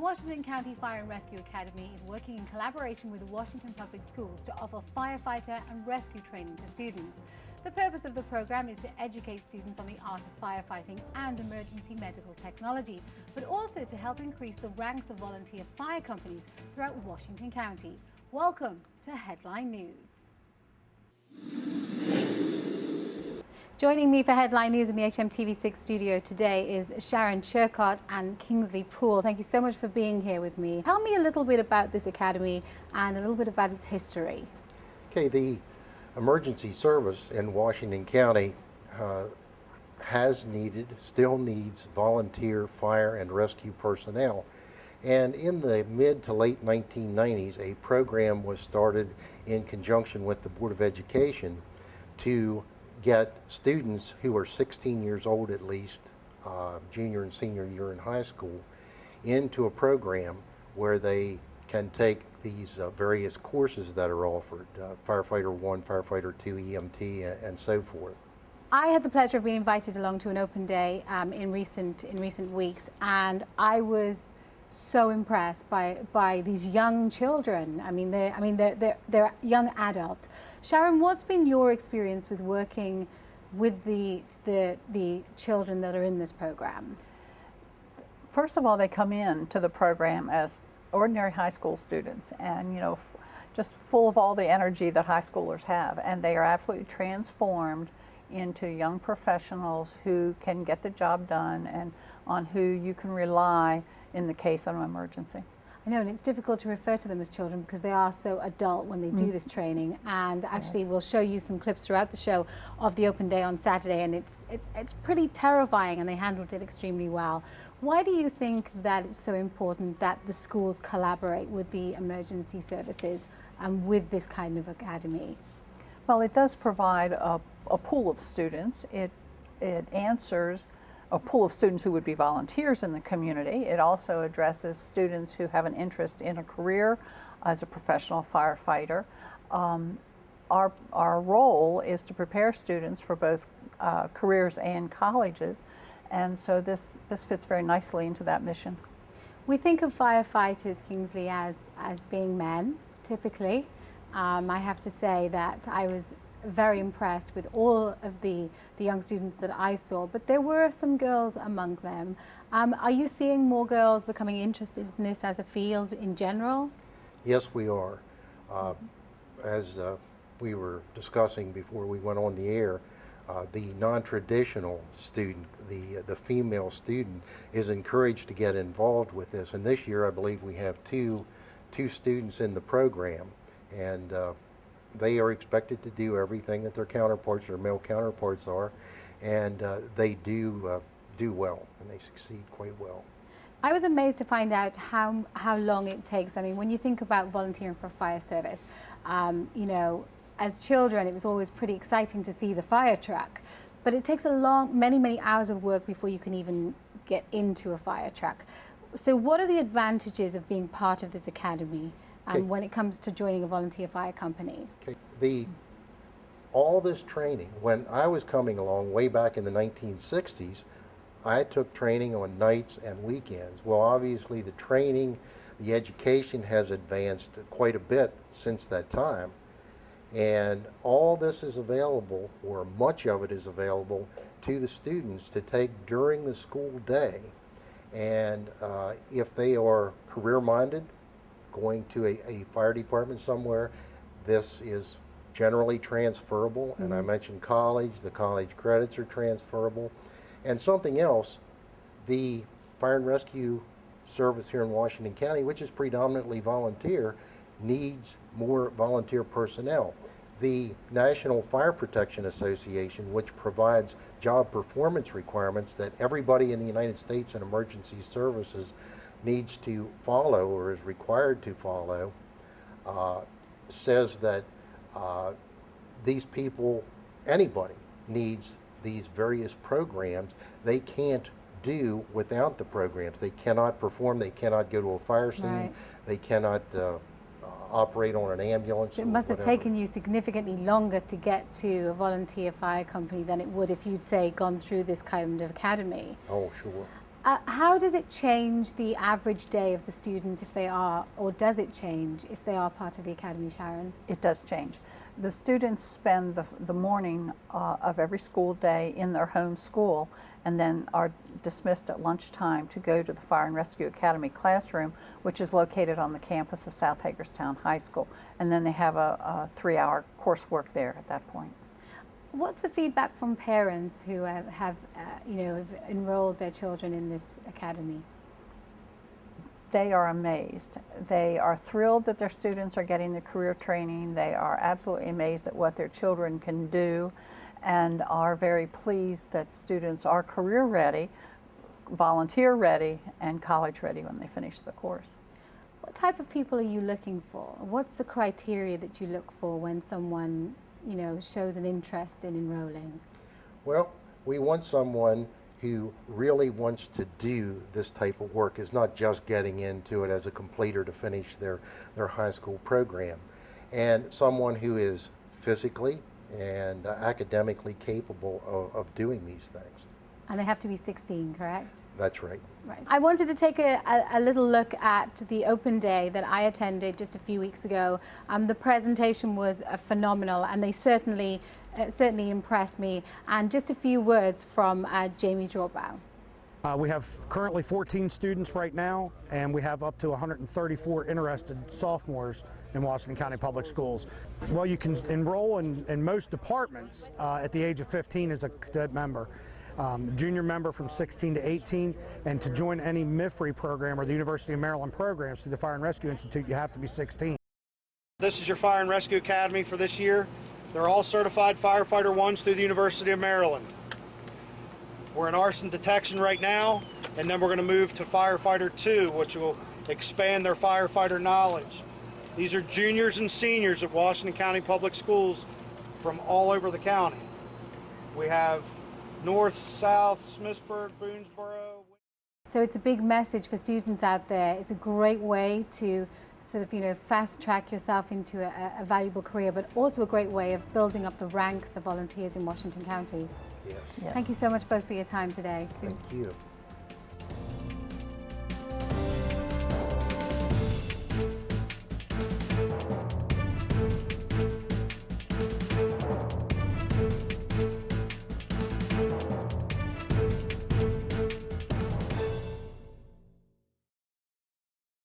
Washington County Fire and Rescue Academy is working in collaboration with the Washington Public Schools to offer firefighter and rescue training to students. The purpose of the program is to educate students on the art of firefighting and emergency medical technology, but also to help increase the ranks of volunteer fire companies throughout Washington County. Welcome to Headline News. Joining me for Headline News in the HMTV6 studio today is Sharon Churcott and Kingsley Poole. Thank you so much for being here with me. Tell me a little bit about this academy and a little bit about its history. Okay, the emergency service in Washington County still needs volunteer fire and rescue personnel. And in the mid to late 1990s, a program was started in conjunction with the Board of Education to get students who are 16 years old at least, junior and senior year in high school, into a program where they can take these various courses that are offered, Firefighter 1, Firefighter 2, EMT, and so forth. I had the pleasure of being invited along to an open day in recent weeks, and I was so impressed by these young children. They're young adults. Sharon, what's been your experience with working with the children that are in this program? First of all, they come in to the program as ordinary high school students, and just full of all the energy that high schoolers have, and they are absolutely transformed into young professionals who can get the job done and on who you can rely in the case of an emergency. I know, and it's difficult to refer to them as children because they are so adult when they do this training. And actually, Yes. we'll show you some clips throughout the show of the open day on Saturday, and it's pretty terrifying, and they handled it extremely well. Why do you think that it's so important that the schools collaborate with the emergency services and with this kind of academy? Well, it does provide a pool of students. It answers a pool of students who would be volunteers in the community. It also addresses students who have an interest in a career as a professional firefighter. Our role is to prepare students for both careers and colleges, and so this fits very nicely into that mission. We think of firefighters, Kingsley, as being men, typically. I have to say that I was very impressed with all of the young students that I saw, but there were some girls among them. Are you seeing more girls becoming interested in this as a field in general? Yes, we are. As we were discussing before we went on the air, the non-traditional student, the female student, is encouraged to get involved with this. And this year, I believe we have two students in the program, and they are expected to do everything that their counterparts, their male counterparts, are, and they do well, and they succeed quite well. I was amazed to find out how long it takes. I mean, when you think about volunteering for fire service, as children, it was always pretty exciting to see the fire truck, but it takes many hours of work before you can even get into a fire truck. So what are the advantages of being part of this academy when it comes to joining a volunteer fire company? Okay. All this training, when I was coming along way back in the 1960s, I took training on nights and weekends. Well, obviously the training, the education has advanced quite a bit since that time. And all this is available, or much of it is available, to the students to take during the school day. And if they are career-minded, going to a fire department somewhere, this is generally transferable. And I mentioned college, the college credits are transferable. And something else, the fire and rescue service here in Washington County, which is predominantly volunteer, needs more volunteer personnel. The National Fire Protection Association, which provides job performance requirements that everybody in the United States in emergency services needs to follow or is required to follow, says that these people, anybody needs these various programs. They can't do without the programs. They cannot perform, they cannot go to a fire scene, Right. They cannot operate on an ambulance. So it must have taken you significantly longer to get to a volunteer fire company than it would if you'd, say, gone through this kind of academy. Oh, sure. How does it change the average day of the student if they are, or does it change if they are part of the academy, Sharon? It does change. The students spend the morning of every school day in their home school and then are dismissed at lunchtime to go to the Fire and Rescue Academy classroom, which is located on the campus of South Hagerstown High School. And then they have a 3-hour coursework there at that point. What's the feedback from parents who have have enrolled their children in this academy? They are amazed. They are thrilled that their students are getting the career training. They are absolutely amazed at what their children can do and are very pleased that students are career ready, volunteer ready, and college ready when they finish the course. What type of people are you looking for? What's the criteria that you look for when someone, shows an interest in enrolling? Well, we want someone who really wants to do this type of work, is not just getting into it as a completer to finish their high school program, and someone who is physically and academically capable of doing these things. And they have to be 16, correct? That's right. Right. I wanted to take a little look at the open day that I attended just a few weeks ago. The presentation was phenomenal, and they certainly impressed me. And just a few words from Jamie Drawbow. We have currently 14 students right now, and we have up to 134 interested sophomores in Washington County Public Schools. Well, you can enroll in most departments at the age of 15 as a cadet member. Junior member from 16 to 18, and to join any MIFRE program or the University of Maryland programs through the Fire and Rescue Institute, you have to be 16. This is your Fire and Rescue Academy for this year. They're all certified firefighter 1s through the University of Maryland. We're in arson detection right now, and then we're going to move to firefighter 2, which will expand their firefighter knowledge. These are juniors and seniors at Washington County Public Schools from all over the county. We have North, South, Smithsburg, Boonesboro. So it's a big message for students out there. It's a great way to sort of, fast track yourself into a valuable career, but also a great way of building up the ranks of volunteers in Washington County. Yes. Yes. Thank you so much both for your time today. Thank you.